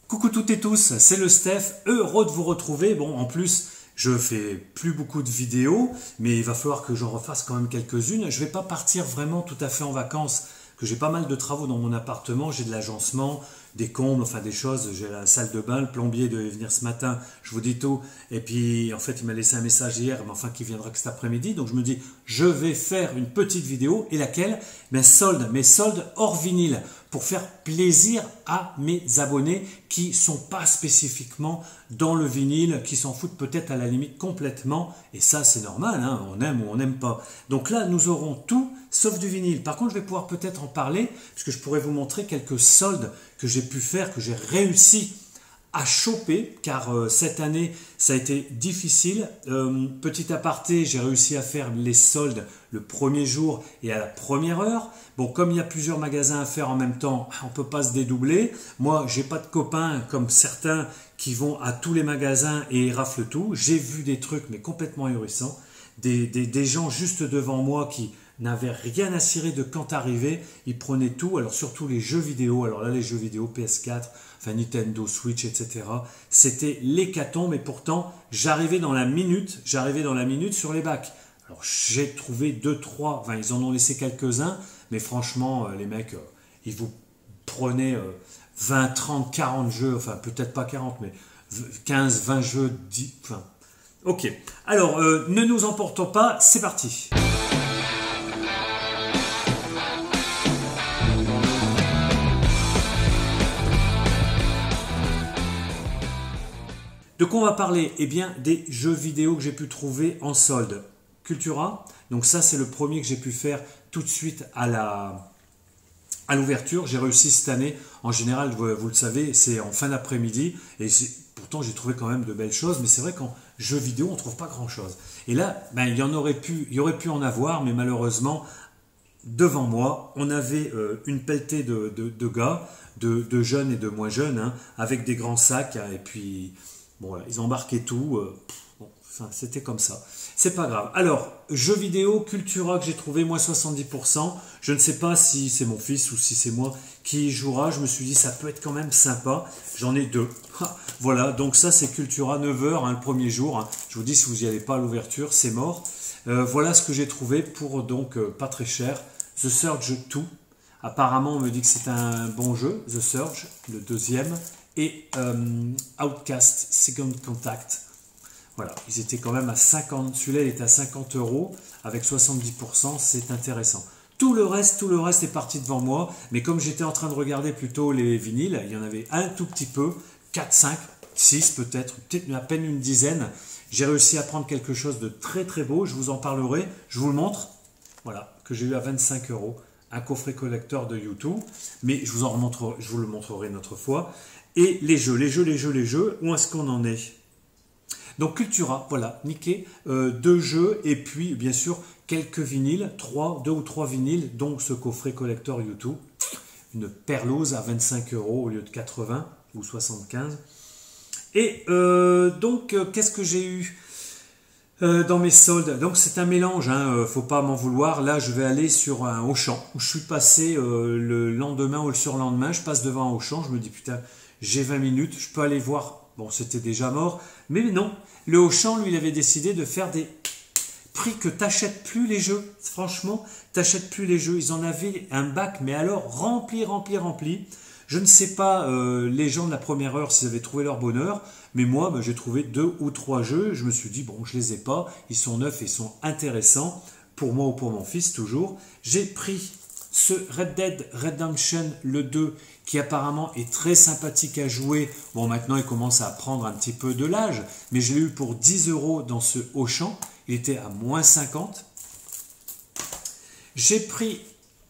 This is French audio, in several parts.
Coucou toutes et tous, c'est le Steph, heureux de vous retrouver. Bon, en plus, je fais plus beaucoup de vidéos, mais il va falloir que j'en refasse quand même quelques-unes. Je vais pas partir vraiment tout à fait en vacances, que j'ai pas mal de travaux dans mon appartement, j'ai de l'agencement, des combles, enfin des choses, j'ai la salle de bain, le plombier devait venir ce matin, je vous dis tout, et puis en fait il m'a laissé un message hier, mais enfin qui viendra que cet après-midi, donc je me dis, je vais faire une petite vidéo, et laquelle? Mes soldes hors vinyle, pour faire plaisir à mes abonnés qui sont pas spécifiquement dans le vinyle, qui s'en foutent peut-être à la limite complètement, et ça c'est normal, hein, on aime ou on n'aime pas. Donc là nous aurons tout sauf du vinyle. Par contre je vais pouvoir peut-être en parler, puisque je pourrais vous montrer quelques soldes que j'ai pu faire, que j'ai réussi à choper, car cette année ça a été difficile. Petit aparté, j'ai réussi à faire les soldes le premier jour et à la première heure. Bon, comme il y a plusieurs magasins à faire en même temps, on ne peut pas se dédoubler. Moi, j'ai pas de copains comme certains qui vont à tous les magasins et raflent tout. J'ai vu des trucs mais complètement ahurissants. Des gens juste devant moi qui n'avaient rien à cirer de quand arriver, ils prenaient tout, alors surtout les jeux vidéo, alors là les jeux vidéo PS4, enfin Nintendo Switch, etc. C'était l'hécatombe, et pourtant j'arrivais dans la minute sur les bacs. Alors j'ai trouvé 2-3, enfin ils en ont laissé quelques-uns, mais franchement les mecs, ils vous prenaient 20, 30, 40 jeux, enfin peut-être pas 40, mais 15, 20 jeux, 10, enfin... Ok, alors ne nous emportons pas, c'est parti. De quoi on va parler? Eh bien, des jeux vidéo que j'ai pu trouver en solde. Cultura, donc ça c'est le premier que j'ai pu faire tout de suite à l'ouverture. J'ai réussi cette année, en général, vous le savez, c'est en fin d'après-midi, et pourtant j'ai trouvé quand même de belles choses, mais c'est vrai qu'en jeux vidéo on ne trouve pas grand-chose. Et là, ben, il y aurait pu en avoir, mais malheureusement, devant moi, on avait une pelletée de gars, de jeunes et de moins jeunes, hein, avec des grands sacs, et puis... Bon, voilà, ils embarquaient tout. Bon, enfin, c'était comme ça. C'est pas grave. Alors, jeux vidéo, Cultura que j'ai trouvé, moins 70%. Je ne sais pas si c'est mon fils ou si c'est moi qui y jouera. Je me suis dit, ça peut être quand même sympa. J'en ai deux. Voilà, donc ça, c'est Cultura, 9h, hein, le premier jour. Hein. Je vous dis, si vous n'y allez pas à l'ouverture, c'est mort. Voilà ce que j'ai trouvé pour donc pas très cher. The Surge 2. Apparemment, on me dit que c'est un bon jeu. The Surge, le deuxième. Et Outcast Second Contact. Voilà, ils étaient quand même à 50, celui-là il était à 50 €, avec 70%, c'est intéressant. Tout le reste est parti devant moi, mais comme j'étais en train de regarder plutôt les vinyles, il y en avait un tout petit peu, 4, 5, 6 peut-être à peine une dizaine. J'ai réussi à prendre quelque chose de très très beau, je vous en parlerai, je vous le montre, voilà, que j'ai eu à 25 €. Un coffret collector de YouTube, mais je vous le montrerai une autre fois. Et les jeux, où est-ce qu'on en est? Donc Cultura, voilà, nickel, 2 jeux, et puis bien sûr quelques vinyles, 2 ou 3 vinyles, donc ce coffret collector YouTube, une perlose à 25 € au lieu de 80 ou 75. Et donc qu'est-ce que j'ai eu dans mes soldes? Donc c'est un mélange, hein, faut pas m'en vouloir. Là je vais aller sur un Auchan où je suis passé le lendemain ou le surlendemain, je passe devant un Auchan, je me dis putain, j'ai 20 minutes, je peux aller voir. Bon, c'était déjà mort, mais non, le Auchan lui il avait décidé de faire des prix que t'achètes plus les jeux. Franchement, t'achètes plus les jeux. Ils en avaient un bac, mais alors rempli. Je ne sais pas les gens de la première heure s'ils avaient trouvé leur bonheur, mais moi j'ai trouvé 2 ou 3 jeux, je me suis dit bon, je les ai pas, ils sont neufs, ils sont intéressants, pour moi ou pour mon fils toujours. J'ai pris ce Red Dead Redemption le 2, qui apparemment est très sympathique à jouer. Bon, maintenant il commence à prendre un petit peu de l'âge, mais je l'ai eu pour 10 € dans ce Auchan, il était à moins 50. J'ai pris...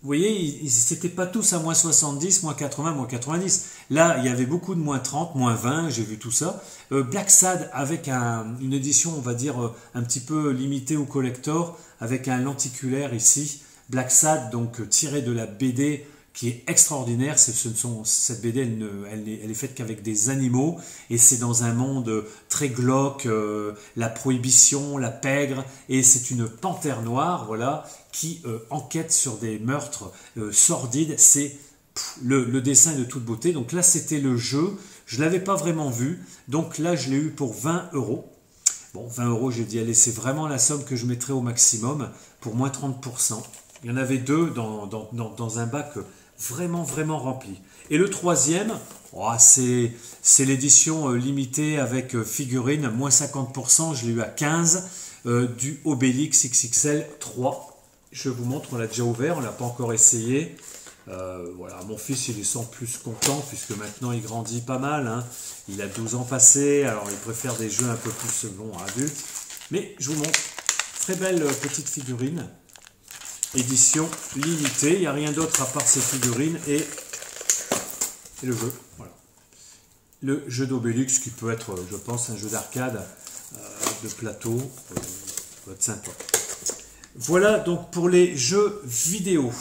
Vous voyez, ils n'étaient pas tous à moins 70, moins 80, moins 90. Là, il y avait beaucoup de moins 30, moins 20, j'ai vu tout ça. Black Sad avec une édition, on va dire, un petit peu limitée au collector, avec un lenticulaire ici. Black Sad, donc tiré de la BD qui est extraordinaire. Cette BD, elle est faite qu'avec des animaux, et c'est dans un monde très glauque, la prohibition, la pègre, et c'est une panthère noire, voilà, qui enquête sur des meurtres sordides. C'est le dessin est de toute beauté. Donc là, c'était le jeu Je ne l'avais pas vraiment vu, donc là je l'ai eu pour 20 euros. Bon, 20 euros, j'ai dit, allez, c'est vraiment la somme que je mettrai au maximum pour moins 30%. Il y en avait deux dans un bac vraiment, vraiment rempli. Et le troisième, oh, c'est l'édition limitée avec figurine, moins 50%, je l'ai eu à 15, du Obélix XXL 3. Je vous montre, on l'a déjà ouvert, on ne l'a pas encore essayé. Voilà, mon fils il est sans plus content puisque maintenant il grandit pas mal, hein. Il a 12 ans passés, alors il préfère des jeux un peu plus bons adultes. Mais je vous montre, très belle petite figurine, édition limitée, il n'y a rien d'autre à part ces figurines et le jeu. Voilà. Le jeu d'Obélix qui peut être, je pense, un jeu d'arcade, de plateau, peut être sympa. Voilà donc pour les jeux vidéo.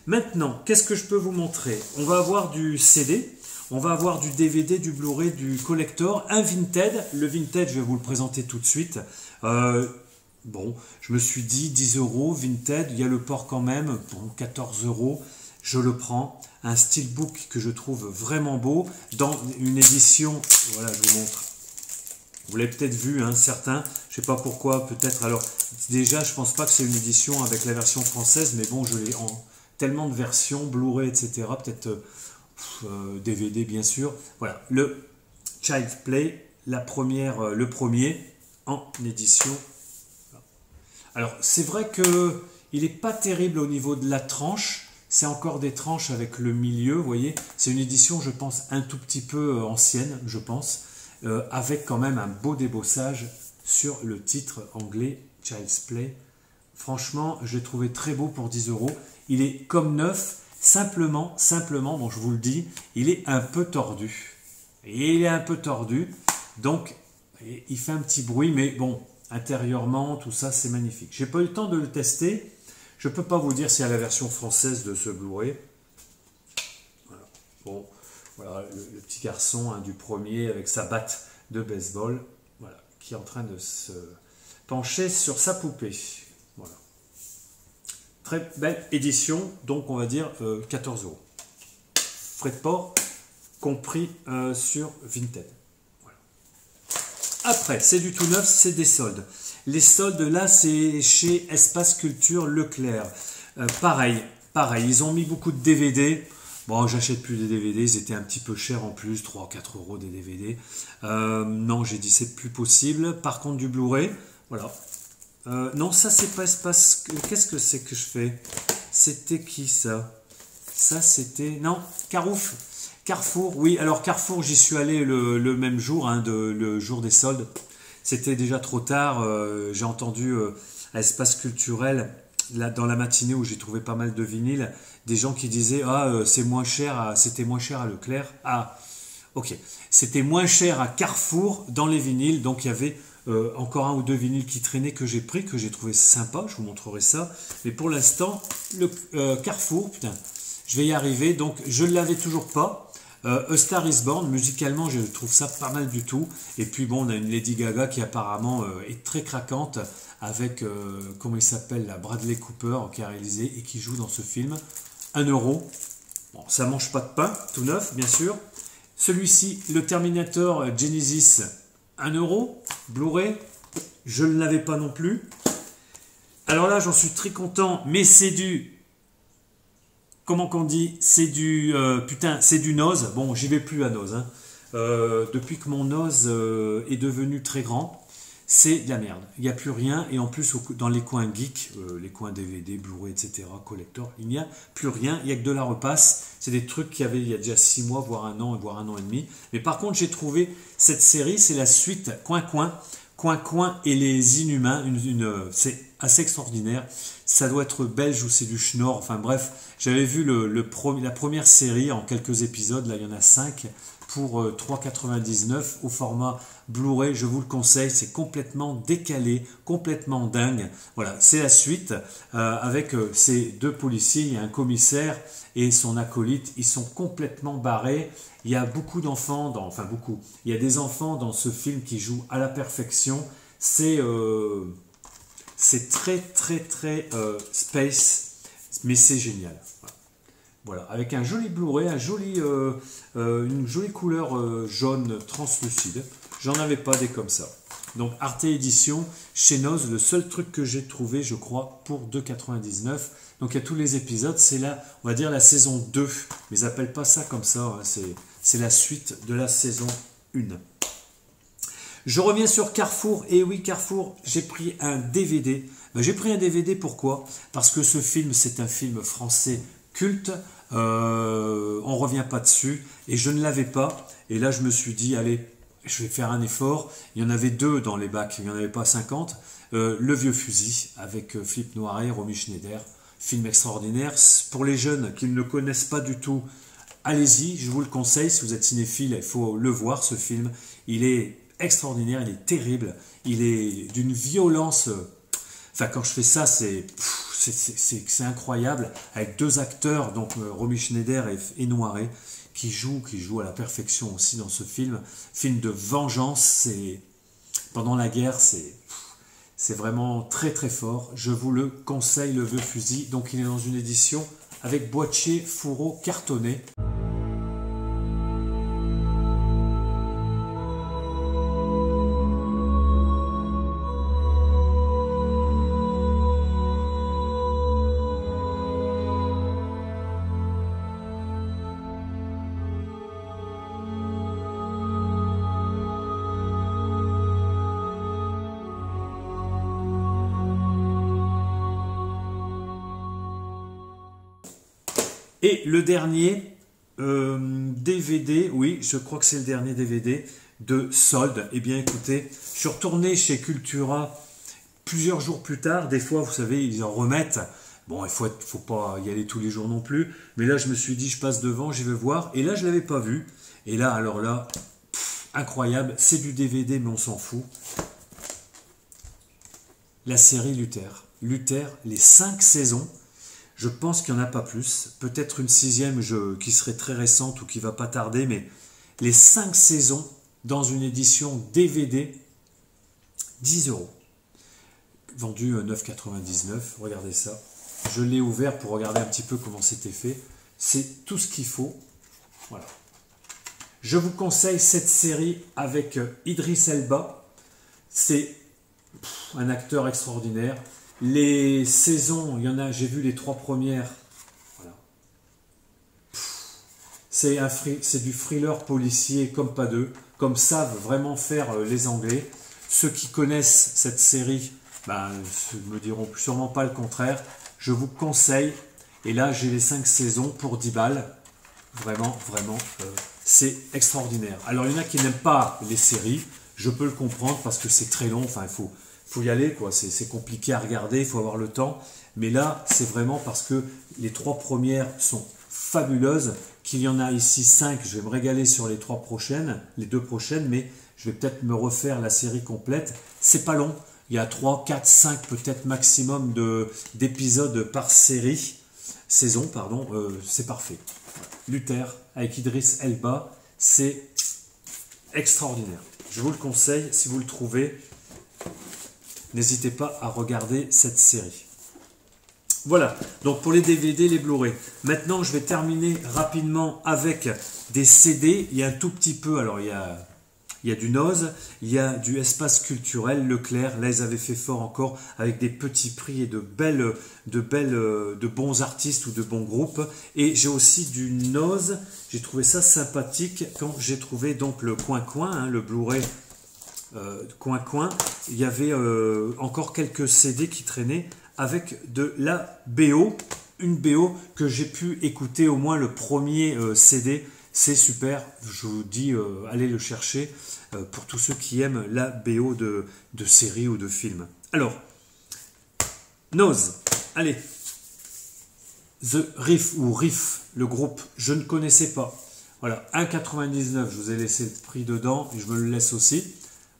Maintenant, qu'est-ce que je peux vous montrer? On va avoir du CD, on va avoir du DVD, du Blu-ray, du collector, un Vinted. Le Vinted, je vais vous le présenter tout de suite. Bon, je me suis dit 10 euros, Vinted, il y a le port quand même, bon, 14 euros, je le prends. Un steelbook que je trouve vraiment beau, dans une édition, voilà, je vous montre. Vous l'avez peut-être vu, hein, certains, je ne sais pas pourquoi, peut-être. Alors, déjà, je ne pense pas que c'est une édition avec la version française, mais bon, je l'ai en tellement de versions, Blu-ray, etc. Peut-être DVD, bien sûr. Voilà, le Child's Play, le premier en édition. Alors, c'est vrai qu'il n'est pas terrible au niveau de la tranche. C'est encore des tranches avec le milieu, vous voyez. C'est une édition, je pense, un tout petit peu ancienne, je pense, avec quand même un beau débossage sur le titre anglais Child's Play. Franchement, je l'ai trouvé très beau pour 10 euros. Il est comme neuf, simplement, bon, je vous le dis, il est un peu tordu. Et il est un peu tordu, donc il fait un petit bruit, mais bon, intérieurement, tout ça, c'est magnifique. J'ai pas eu le temps de le tester. Je ne peux pas vous dire s'il y a la version française de ce Blu-ray. Voilà. Bon, voilà le petit garçon, hein, du premier avec sa batte de baseball, voilà, qui est en train de se pencher sur sa poupée. Voilà. Très belle édition, donc on va dire 14 euros. Frais de port compris sur Vinted. Voilà. Après, c'est du tout neuf, c'est des soldes. Les soldes, là, c'est chez Espace Culture Leclerc. Pareil, ils ont mis beaucoup de DVD. Bon, j'achète plus des DVD, ils étaient un petit peu chers en plus, 3-4 euros des DVD. Non, j'ai dit c'est plus possible. Par contre, du Blu-ray, voilà. Non, ça, c'est pas Espace... Qu'est-ce que c'est que je fais? C'était qui, ça? Ça, c'était... Non, Carouf. Carrefour, oui. Alors, Carrefour, j'y suis allé le même jour, hein, le jour des soldes. C'était déjà trop tard. J'ai entendu à Espace Culturel, là, dans la matinée où j'ai trouvé pas mal de vinyles, des gens qui disaient « Ah, c'est moins cher, c'était moins cher à Leclerc. » Ah, ok. C'était moins cher à Carrefour dans les vinyles. Donc, il y avait encore un ou deux vinyles qui traînaient que j'ai pris, que j'ai trouvé sympa. Je vous montrerai ça. Mais pour l'instant, le Carrefour, putain, je vais y arriver. Donc, je ne l'avais toujours pas. A Star is Born, musicalement, je trouve ça pas mal du tout. Et puis, bon, on a une Lady Gaga qui apparemment est très craquante avec, comment il s'appelle, la Bradley Cooper, qui a réalisé et qui joue dans ce film. 1 euro. Bon, ça mange pas de pain, tout neuf, bien sûr. Celui-ci, le Terminator Genesis, 1 euro. Blu-ray, je ne l'avais pas non plus. Alors là, j'en suis très content, mais c'est du... Comment qu'on dit? C'est du... putain, c'est du Noz. Bon, j'y vais plus à Noz. Hein. Depuis que mon Noz est devenu très grand, c'est de la merde. Il n'y a plus rien. Et en plus, dans les coins geeks, les coins DVD, Blu-ray, etc., collector, il n'y a plus rien. Il n'y a que de la repasse. C'est des trucs qu'il y avait il y a déjà 6 mois, voire 1 an, voire 1 an et demi. Mais par contre, j'ai trouvé cette série, c'est la suite Coin et les Inhumains. C'est assez extraordinaire. Ça doit être belge ou c'est du schnorr. Enfin bref, j'avais vu la première série en quelques épisodes. Là, il y en a 5 pour 3,99 au format Blu-ray. Je vous le conseille. C'est complètement décalé, complètement dingue. Voilà, c'est la suite avec ces deux policiers. Il y a un commissaire et son acolyte. Ils sont complètement barrés. Il y a beaucoup d'enfants, enfin beaucoup. Il y a des enfants dans ce film qui jouent à la perfection. C'est très space, mais c'est génial. Voilà. Voilà, avec un joli Blu-ray, une jolie couleur jaune translucide. J'en avais pas des comme ça. Donc Arte Édition, chez Noz, le seul truc que j'ai trouvé, je crois, pour 2,99. Donc il y a tous les épisodes, c'est là, on va dire la saison 2. Mais ils n'appellent pas ça comme ça, hein. C'est la suite de la saison 1. Je reviens sur Carrefour, et oui Carrefour, j'ai pris un DVD. J'ai pris un DVD pourquoi? Parce que ce film, c'est un film français culte, on revient pas dessus, et je ne l'avais pas. Et là je me suis dit, allez, je vais faire un effort. Il y en avait 2 dans les bacs, il n'y en avait pas 50. Le vieux fusil, avec Philippe Noiret, Romy Schneider. Film extraordinaire. Pour les jeunes qui ne le connaissent pas du tout, allez-y, je vous le conseille. Si vous êtes cinéphile, il faut le voir, ce film. Il est extraordinaire, il est terrible. Il est d'une violence... Enfin, quand je fais ça, c'est incroyable. Avec 2 acteurs, donc Romy Schneider et Noiret, qui jouent à la perfection aussi dans ce film. Film de vengeance, pendant la guerre, c'est vraiment très très fort. Je vous le conseille, le vieux fusil. Donc il est dans une édition avec boîtier fourreau cartonné. Et le dernier DVD, oui, je crois que c'est le dernier DVD de solde. Eh bien, écoutez, je suis retourné chez Cultura plusieurs jours plus tard. Des fois, vous savez, ils en remettent. Bon, faut pas y aller tous les jours non plus. Mais là, je me suis dit, je passe devant, j'y vais voir. Et là, je ne l'avais pas vu. Et là, alors là, incroyable. C'est du DVD, mais on s'en fout. La série Luther. Luther, les 5 saisons. Je pense qu'il n'y en a pas plus. Peut-être une 6e qui serait très récente ou qui va pas tarder. Mais les 5 saisons dans une édition DVD, 10 €. Vendu 9,99. Regardez ça. Je l'ai ouvert pour regarder un petit peu comment c'était fait. C'est tout ce qu'il faut. Voilà. Je vous conseille cette série avec Idriss Elba. C'est un acteur extraordinaire. Les saisons, il y en a, j'ai vu les 3 premières. Voilà. C'est du thriller policier comme pas deux, comme savent vraiment faire les Anglais. Ceux qui connaissent cette série me diront sûrement pas le contraire. Je vous conseille. Et là, j'ai les 5 saisons pour 10 balles. Vraiment, vraiment, c'est extraordinaire. Alors, il y en a qui n'aiment pas les séries. Je peux le comprendre parce que c'est très long. Enfin, il faut y aller, quoi. C'est compliqué à regarder, il faut avoir le temps. Mais là, c'est vraiment parce que les 3 premières sont fabuleuses, qu'il y en a ici 5. Je vais me régaler sur les 3 prochaines, les 2 prochaines, mais je vais peut-être me refaire la série complète. C'est pas long. Il y a 3, 4, 5 peut-être maximum d'épisodes par saison, pardon. C'est parfait. Luther avec Idriss Elba, c'est extraordinaire. Je vous le conseille si vous le trouvez. N'hésitez pas à regarder cette série. Voilà, donc pour les DVD, les Blu-ray. Maintenant, je vais terminer rapidement avec des CD. Il y a un tout petit peu, alors il y a du Noz, il y a du Espace Culturel, Leclerc. Là, ils avaient fait fort encore avec des petits prix et de bons artistes ou de bons groupes. Et j'ai aussi du Noz. J'ai trouvé ça sympathique quand j'ai trouvé donc le Coin-Coin, hein, le Blu-ray Coin-Coin. Il y avait encore quelques CD qui traînaient avec de la BO. Une BO que j'ai pu écouter au moins le premier CD. C'est super, je vous dis, allez le chercher pour tous ceux qui aiment la BO de séries ou de films. Alors, Noz, allez, The Riff ou Riff, le groupe, je ne connaissais pas. Voilà, 1,99, je vous ai laissé le prix dedans et je me le laisse aussi.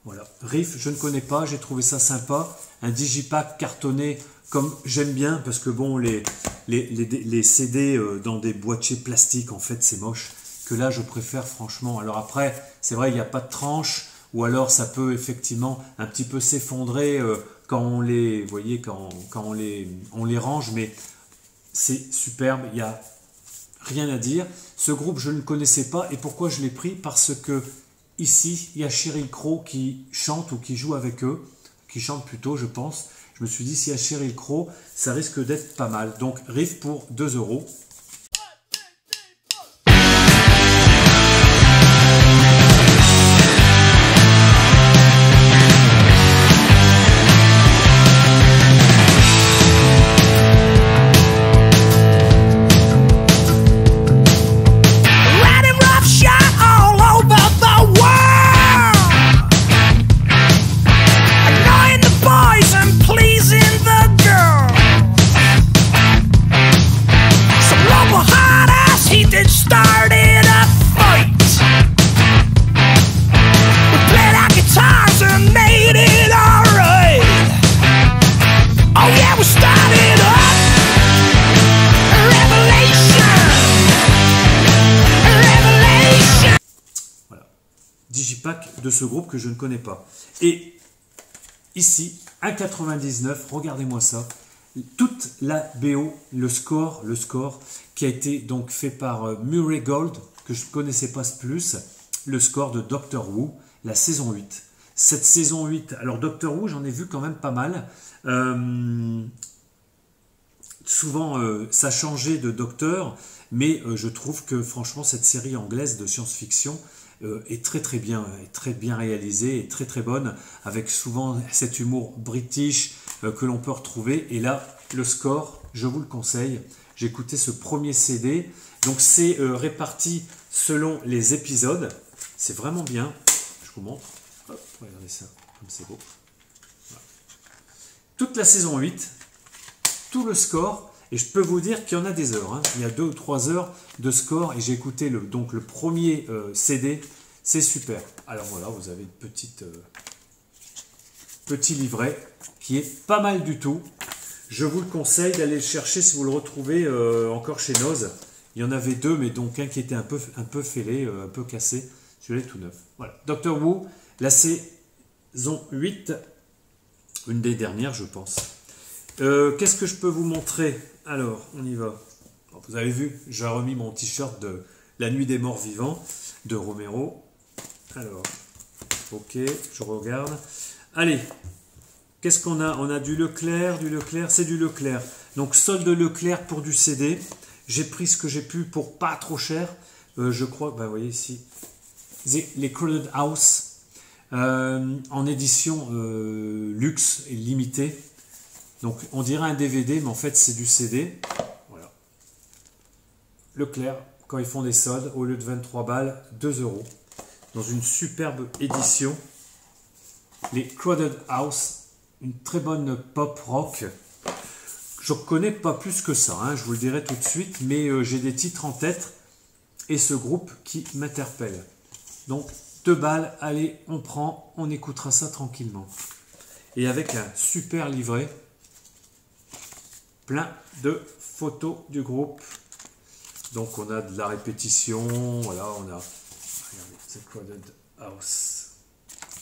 Voilà, Riff, je ne connais pas, j'ai trouvé ça sympa. Un digipack cartonné comme j'aime bien parce que bon, les CD dans des boîtiers plastiques, en fait, c'est moche. Que là, je préfère franchement. Alors après, c'est vrai, il n'y a pas de tranche, ou alors ça peut effectivement un petit peu s'effondrer quand on les, vous voyez, quand on les range, mais c'est superbe. Il y a rien à dire. Ce groupe, je ne connaissais pas. Et pourquoi je l'ai pris? Parce que ici, il y a Sheryl Crow qui chante ou qui joue avec eux, qui chante plutôt, je pense. Je me suis dit, s'il y a Sheryl Crow, ça risque d'être pas mal. Donc, Riff pour 2 euros. Digipack de ce groupe que je ne connais pas. Et ici, 1,99, regardez-moi ça. Toute la BO, le score qui a été donc fait par Murray Gold, que je ne connaissais pas plus, le score de Doctor Who, la saison 8. Cette saison 8, alors Doctor Who, j'en ai vu quand même pas mal. Souvent, ça changeait de docteur, mais je trouve que franchement, cette série anglaise de science-fiction est très bien réalisée et très bonne, avec souvent cet humour british que l'on peut retrouver. Et là, le score, je vous le conseille. J'ai écouté ce premier CD, donc c'est réparti selon les épisodes. C'est vraiment bien. Je vous montre. Hop, regardez ça, comme c'est beau. Voilà. Toute la saison 8, tout le score. Et je peux vous dire qu'il y en a des heures. Hein. Il y a 2 ou 3 heures de score. Et j'ai écouté le premier CD. C'est super. Alors voilà, vous avez une petit livret qui est pas mal du tout. Je vous le conseille d'aller le chercher si vous le retrouvez encore chez Noz. Il y en avait 2, mais donc un qui était un peu fêlé, un peu cassé. Celui-là est tout neuf. Voilà. Doctor Who, la saison 8. Une des dernières, je pense. Qu'est-ce que je peux vous montrer? Alors, on y va. Vous avez vu, j'ai remis mon t-shirt de La Nuit des Morts Vivants de Romero. Alors, ok, je regarde. Allez, qu'est-ce qu'on a? On a du Leclerc, c'est du Leclerc. Donc, solde Leclerc pour du CD. J'ai pris ce que j'ai pu pour pas trop cher. Je crois, vous voyez ici, les Crowded House en édition luxe et limitée. Donc, on dirait un DVD, mais en fait, c'est du CD. Voilà. Leclerc, quand ils font des soldes, au lieu de 23 balles, 2 euros. Dans une superbe édition. Les Crowded House, une très bonne pop rock. Je ne connais pas plus que ça, hein, je vous le dirai tout de suite, mais j'ai des titres en tête et ce groupe qui m'interpelle. Donc, 2 balles, allez, on prend, on écoutera ça tranquillement. Et avec un super livret. Plein de photos du groupe. Donc on a de la répétition. Voilà, on a. Regardez, c'est Crowded House.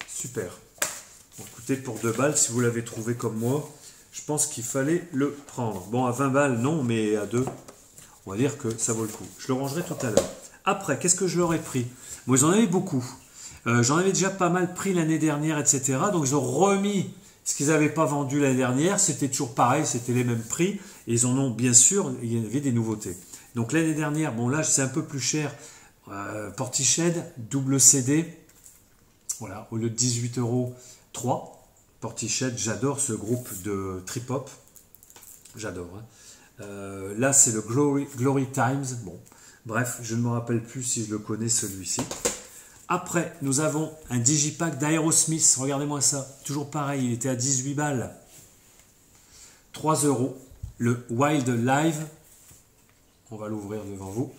Super. Bon, écoutez, pour 2 balles, si vous l'avez trouvé comme moi, je pense qu'il fallait le prendre. Bon, à 20 balles, non, mais à 2, on va dire que ça vaut le coup. Je le rangerai tout à l'heure. Après, qu'est-ce que je leur ai pris? Moi, j'en avais beaucoup. J'en avais déjà pas mal pris l'année dernière, etc. Donc, ils ont remis ce qu'ils n'avaient pas vendu l'année dernière. C'était toujours pareil, c'était les mêmes prix. Et ils en ont, bien sûr, il y avait des nouveautés. Donc, l'année dernière, bon, là, c'est un peu plus cher. Portiched, double CD. Voilà, au lieu de 18 €, 3. Portiched, j'adore ce groupe de trip-hop. J'adore. Hein. Là, c'est le Glory Times. Bon, bref, je ne me rappelle plus si je le connais, celui-ci. Après, nous avons un digipack d'Aerosmith. Regardez-moi ça. Toujours pareil, il était à 18 balles. 3 €. Le Wild Live. On va l'ouvrir devant vous.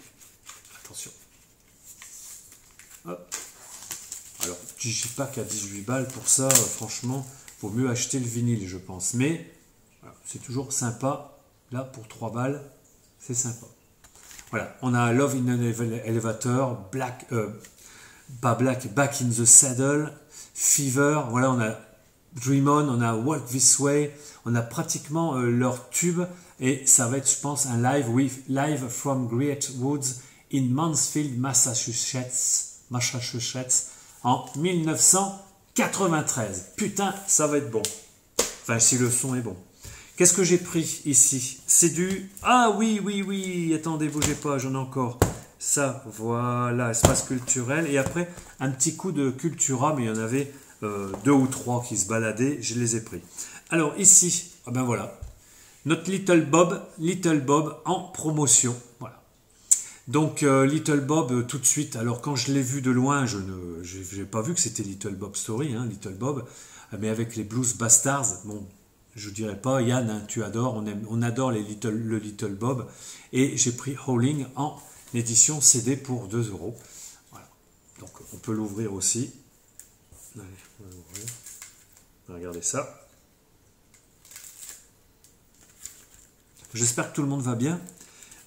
Attention. Hop. Alors, digipack à 18 balles, pour ça, franchement, il vaut mieux acheter le vinyle, je pense. Mais, voilà, c'est toujours sympa. Là, pour 3 balles, c'est sympa. Voilà, on a Love in an Elevator, Back in the Saddle, Fever, voilà, on a Dream On, on a Walk This Way, on a pratiquement leur tube et ça va être, je pense, un live from Great Woods in Mansfield, Massachusetts, en 1993. Putain, ça va être bon. Enfin, si le son est bon. Qu'est-ce que j'ai pris ici? C'est du... Ah oui, attendez, bougez pas, j'en ai encore. Ça, voilà, espace culturel. Et après, un petit coup de Cultura, mais il y en avait 2 ou 3 qui se baladaient, je les ai pris. Alors ici, ah ben voilà, notre Little Bob en promotion. Voilà. Donc Little Bob tout de suite, alors quand je l'ai vu de loin, je n'ai pas vu que c'était Little Bob Story, hein, Little Bob, mais avec les Blues Bastards, bon, je ne dirais pas, Yann, hein, tu adores, on adore le Little Bob, et j'ai pris Howling en édition CD pour 2 €. Voilà. Donc on peut l'ouvrir aussi. Allez, on va l'ouvrir. Regardez ça. J'espère que tout le monde va bien.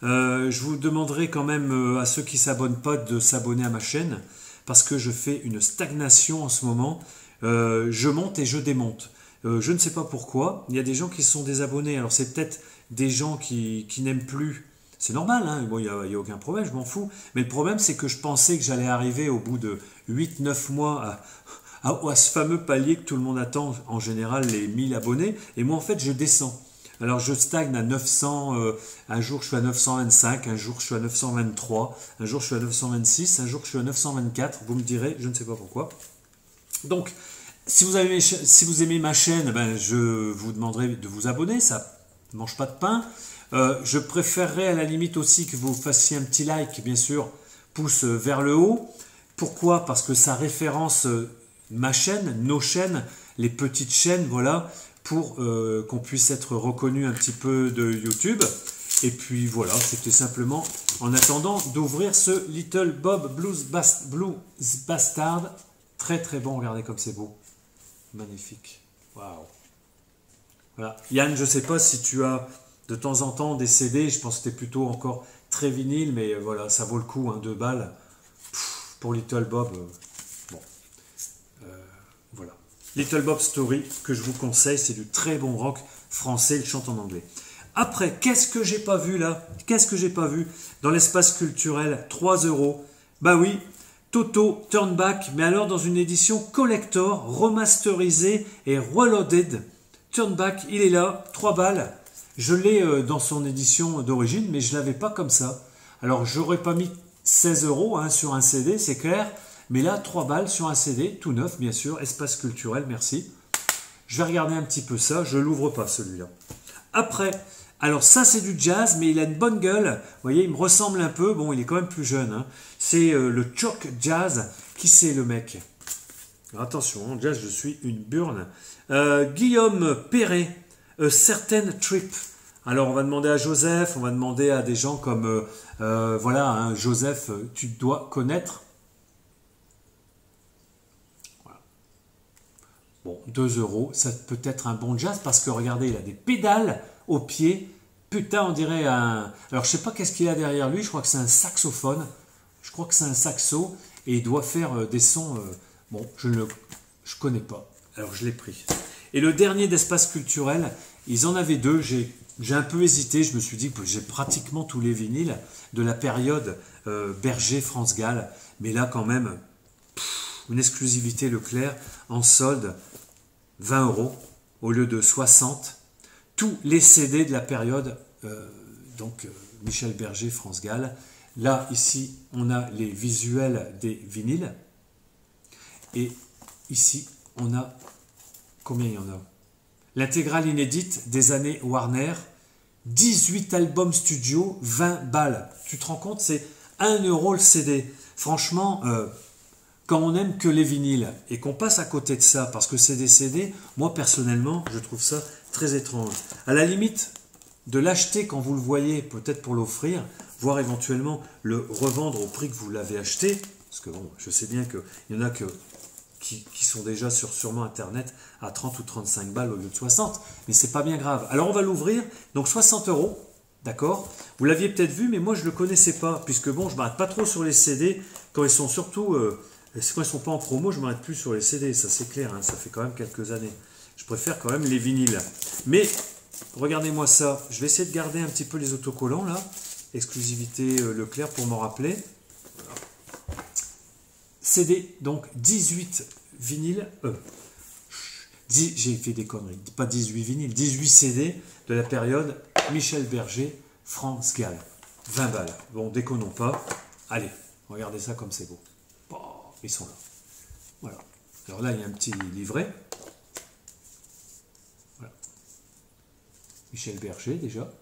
Je vous demanderai quand même à ceux qui ne s'abonnent pas de s'abonner à ma chaîne parce que je fais une stagnation en ce moment. Je monte et je démonte. Je ne sais pas pourquoi. Il y a des gens qui sont désabonnés. Alors c'est peut-être des gens qui n'aiment plus. C'est normal, hein. Bon, il n'y a aucun problème, je m'en fous. Mais le problème, c'est que je pensais que j'allais arriver au bout de 8-9 mois à ce fameux palier que tout le monde attend, en général, les 1000 abonnés. Et moi, en fait, je descends. Alors, je stagne à 900, un jour, je suis à 925, un jour, je suis à 923, un jour, je suis à 926, un jour, je suis à 924. Vous me direz, je ne sais pas pourquoi. Donc, si vous aimez ma chaîne, ben, je vous demanderai de vous abonner, ça ne mange pas de pain. Je préférerais à la limite aussi que vous fassiez un petit like, bien sûr, pouce vers le haut. Pourquoi? Parce que ça référence ma chaîne, nos chaînes, les petites chaînes, voilà, pour qu'on puisse être reconnu un petit peu de YouTube. Et puis voilà, c'était simplement en attendant d'ouvrir ce Little Bob Blues Bastard. Très très bon, regardez comme c'est beau. Magnifique. Waouh. Voilà. Yann, je ne sais pas si tu as de temps en temps des CD, je pense que c'était plutôt encore très vinyle, mais voilà, ça vaut le coup, hein, 2 balles. Pour Little Bob, bon. Voilà. Little Bob Story, que je vous conseille, c'est du très bon rock français, il chante en anglais. Après, qu'est-ce que j'ai pas vu là? Qu'est-ce que j'ai pas vu dans l'espace culturel? 3 €. Bah oui, Toto Turn Back, mais alors dans une édition collector, remasterisée et reloaded. Turn Back, il est là, 3 balles. Je l'ai dans son édition d'origine, mais je ne l'avais pas comme ça. Alors, j'aurais pas mis 16 € hein, sur un CD, c'est clair. Mais là, 3 balles sur un CD, tout neuf, bien sûr. Espace culturel, merci. Je vais regarder un petit peu ça. Je ne l'ouvre pas, celui-là. Après, alors ça, c'est du jazz, mais il a une bonne gueule. Vous voyez, il me ressemble un peu. Bon, il est quand même plus jeune. Hein. C'est le Choc Jazz. Qui c'est, le mec? Alors, attention, en jazz, je suis une burne. Guillaume Perret. A Certain Trip. Alors on va demander à Joseph, on va demander à des gens comme voilà, hein, Joseph, tu dois connaître. Voilà. Bon, 2 €, ça peut être un bon jazz parce que regardez, il a des pédales au pied. Putain, on dirait un. Alors je sais pas qu'est-ce qu'il a derrière lui, je crois que c'est un saxophone. Je crois que c'est un saxo et il doit faire des sons. Bon, je connais pas. Alors je l'ai pris. Et le dernier d'espace culturel, ils en avaient 2. J'ai un peu hésité. Je me suis dit que j'ai pratiquement tous les vinyles de la période Berger, France Gall. Mais là, quand même, une exclusivité Leclerc en solde, 20 € au lieu de 60. Tous les CD de la période, Michel Berger, France Gall. Là, ici, on a les visuels des vinyles. Et ici, on a... Combien il y en a? L'intégrale inédite des années Warner, 18 albums studio, 20 balles. Tu te rends compte, c'est 1 € le CD. Franchement, quand on n'aime que les vinyles et qu'on passe à côté de ça, parce que c'est des CD, moi personnellement, je trouve ça très étrange. À la limite, de l'acheter quand vous le voyez, peut-être pour l'offrir, voire éventuellement le revendre au prix que vous l'avez acheté, parce que bon, je sais bien qu'il y en a qui sont déjà sur sûrement Internet à 30 ou 35 balles au lieu de 60, mais c'est pas bien grave. Alors on va l'ouvrir, donc 60 €, d'accord? Vous l'aviez peut-être vu, mais moi je le connaissais pas, puisque bon, je m'arrête pas trop sur les CD, quand ils sont surtout, quand ils sont pas en promo, je m'arrête plus sur les CD, ça c'est clair, hein, ça fait quand même quelques années. Je préfère quand même les vinyles. Mais regardez-moi ça. Je vais essayer de garder un petit peu les autocollants là. Exclusivité Leclerc pour m'en rappeler. Voilà. CD, donc 18 vinyles. J'ai fait des conneries. Pas 18 vinyles, 18 CD de la période Michel Berger, France Gall. 20 balles. Bon, déconnons pas. Allez, regardez ça comme c'est beau. Oh, ils sont là. Voilà. Alors là, il y a un petit livret. Voilà. Michel Berger, déjà.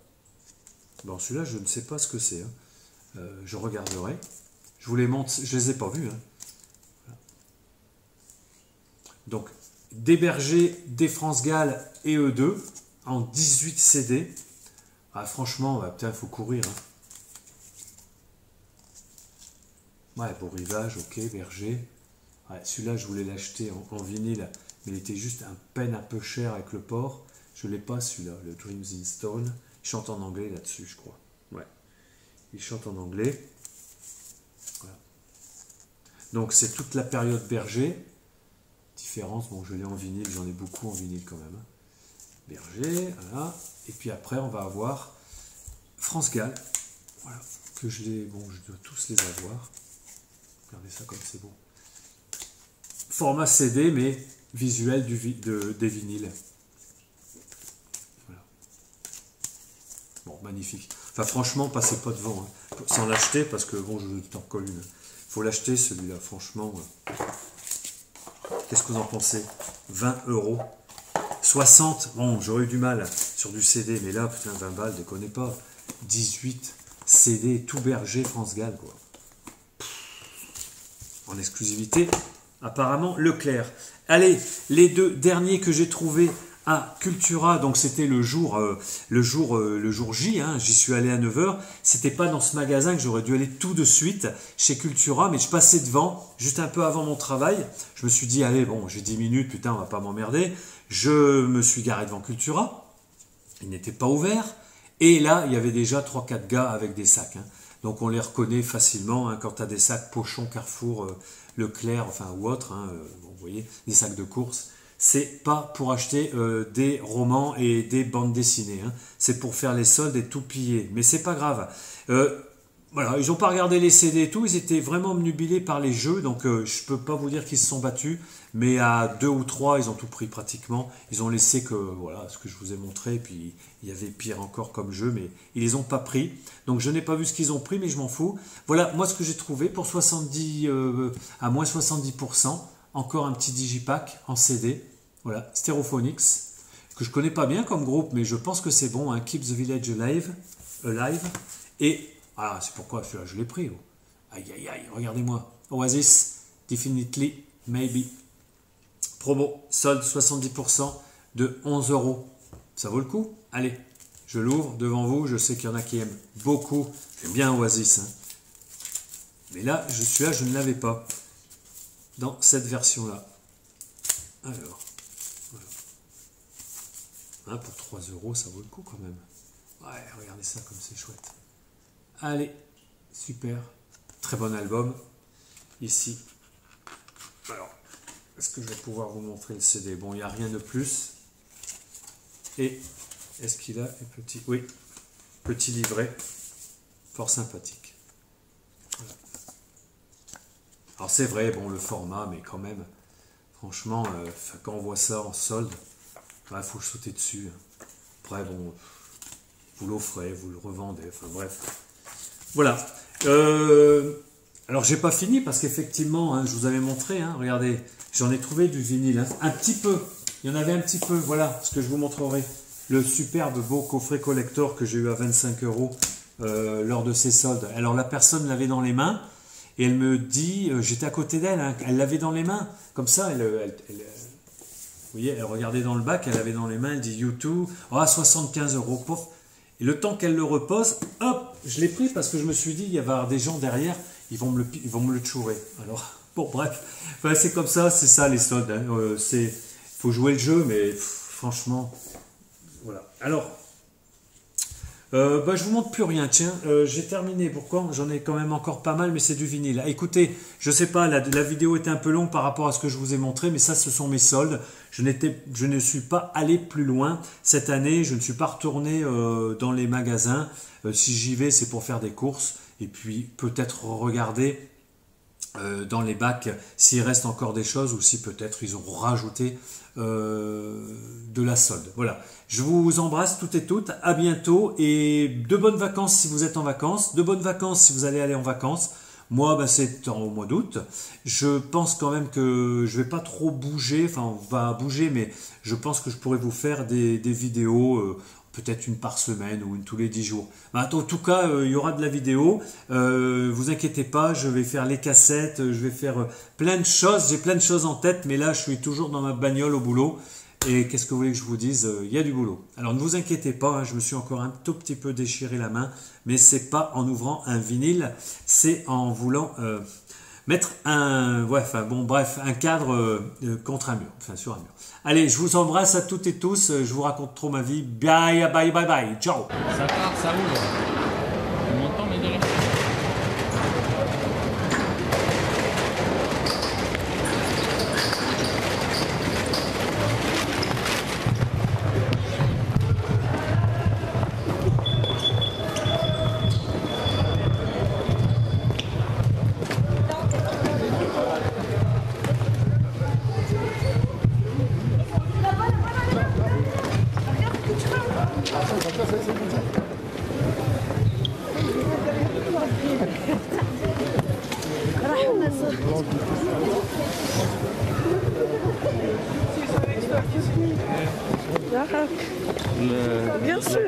Bon, celui-là, je ne sais pas ce que c'est. Hein. Je regarderai. Je vous les montre. Je ne les ai pas vus. Hein. Voilà. Donc, des Berger, des France Gall et eux deux en 18 CD. Ah, franchement, putain, il faut courir. Hein. Ouais, beau rivage, ok, Berger. Ouais, celui-là, je voulais l'acheter en vinyle, mais il était juste un peine un peu cher avec le port. Je ne l'ai pas, celui-là, le Dreams in Stone. Il chante en anglais là-dessus, je crois. Ouais, il chante en anglais. Voilà. Donc, c'est toute la période Berger. Différence, bon, je l'ai en vinyle, j'en ai beaucoup en vinyle quand même. Berger, voilà. Et puis après, on va avoir France Gall. Voilà, que je les... Bon, je dois tous les avoir. Regardez ça comme c'est beau. Format CD, mais visuel des vinyles. Voilà. Bon, magnifique. Enfin, franchement, passez pas devant. Hein. Sans l'acheter, parce que, bon, je t'en colle une. Il faut l'acheter, celui-là, franchement. Qu'est-ce que vous en pensez? 20 €. 60, bon, j'aurais eu du mal sur du CD, mais là, putain, 20 balles, déconnez pas. 18 CD, tout Berger, France Gall, quoi. En exclusivité, apparemment, Leclerc. Allez, les deux derniers que j'ai trouvés à Cultura, donc c'était le jour J, hein, j'y suis allé à 9 h. C'était pas dans ce magasin que j'aurais dû aller tout de suite chez Cultura, mais je passais devant, juste un peu avant mon travail. Je me suis dit, allez, bon, j'ai 10 minutes, putain, on va pas m'emmerder. Je me suis garé devant Cultura, il n'était pas ouvert, et là, il y avait déjà 3-4 gars avec des sacs. Hein. Donc on les reconnaît facilement hein, quand tu as des sacs Pochon, Carrefour, Leclerc, enfin ou autre, hein, bon, vous voyez, des sacs de course. C'est pas pour acheter des romans et des bandes dessinées. Hein. C'est pour faire les soldes et tout piller. Mais c'est pas grave. Voilà, ils n'ont pas regardé les CD et tout. Ils étaient vraiment obnubilés par les jeux. Donc je peux pas vous dire qu'ils se sont battus. Mais à 2 ou 3, ils ont tout pris pratiquement. Ils ont laissé que, voilà, ce que je vous ai montré. Puis il y avait pire encore comme jeu. Mais ils les ont pas pris. Donc je n'ai pas vu ce qu'ils ont pris, mais je m'en fous. Voilà, moi ce que j'ai trouvé pour 70, à moins 70%. Encore un petit digipack en CD. Voilà, Stereophonics, que je connais pas bien comme groupe, mais je pense que c'est bon, hein, Keep the Village Alive. Et, ah, c'est pourquoi celui-là, je l'ai pris. Oh. Aïe, aïe, aïe, regardez-moi. Oasis, Definitely, Maybe. Promo, solde 70% de 11 €. Ça vaut le coup? Allez, je l'ouvre devant vous. Je sais qu'il y en a qui aiment beaucoup. J'aime bien Oasis. Hein. Mais là, celui-là, je ne l'avais pas. Dans cette version-là. Alors. Hein, pour 3 €, ça vaut le coup quand même. Ouais, regardez ça comme c'est chouette. Allez, super. Très bon album. Ici. Alors, est-ce que je vais pouvoir vous montrer le CD? Bon, il n'y a rien de plus. Et, est-ce qu'il a un petit... Oui, petit livret. Fort sympathique. Voilà. Alors c'est vrai, bon, le format, mais quand même, franchement, quand on voit ça en solde, il faut sauter dessus. Après, bon, vous l'offrez, vous le revendez, enfin bref. Voilà. Alors, j'ai pas fini parce qu'effectivement, hein, je vous avais montré, hein, regardez, j'en ai trouvé du vinyle. Hein, un petit peu. Il y en avait un petit peu. Voilà ce que je vous montrerai. Le superbe beau coffret collector que j'ai eu à 25 € lors de ces soldes. Alors, la personne l'avait dans les mains et elle me dit, j'étais à côté d'elle, hein, elle l'avait dans les mains. Comme ça, vous voyez, elle regardait dans le bac, elle avait dans les mains, elle dit YouTube, ah, 75 €, pof. Et le temps qu'elle le repose, hop, je l'ai pris parce que je me suis dit, il y va y avoir des gens derrière, ils vont me le chourer. Alors, bon, bref, enfin, c'est comme ça, c'est ça les soldes. Hein. Faut jouer le jeu, mais franchement, voilà. Alors, Je vous montre plus rien, tiens, j'ai terminé, pourquoi? J'en ai quand même encore pas mal, mais c'est du vinyle. Écoutez, je sais pas, la vidéo était un peu longue par rapport à ce que je vous ai montré, mais ça, ce sont mes soldes. Je ne suis pas allé plus loin cette année, je ne suis pas retourné dans les magasins. Si j'y vais, c'est pour faire des courses, et puis peut-être regarder dans les bacs s'il reste encore des choses, ou si peut-être ils ont rajouté de la solde. Voilà, je vous embrasse toutes et toutes, à bientôt, et de bonnes vacances si vous êtes en vacances, de bonnes vacances si vous allez aller en vacances. Moi, c'est au mois d'août. Je pense quand même que je vais pas trop bouger, enfin on va bouger, mais je pense que je pourrais vous faire des vidéos, peut-être une par semaine ou une tous les 10 jours. En tout cas, il y aura de la vidéo. Vous inquiétez pas, je vais faire les cassettes, je vais faire plein de choses. J'ai plein de choses en tête, mais là, je suis toujours dans ma bagnole au boulot. Et qu'est-ce que vous voulez que je vous dise? Il y a du boulot. Alors ne vous inquiétez pas, hein, je me suis encore un tout petit peu déchiré la main, mais c'est pas en ouvrant un vinyle, c'est en voulant mettre un cadre contre un mur, enfin sur un mur. Allez, je vous embrasse à toutes et tous, je vous raconte trop ma vie. Bye, bye, bye, bye, ciao. Ça part, ça ouvre. Tu m'entends, mais derrière. Bien sûr.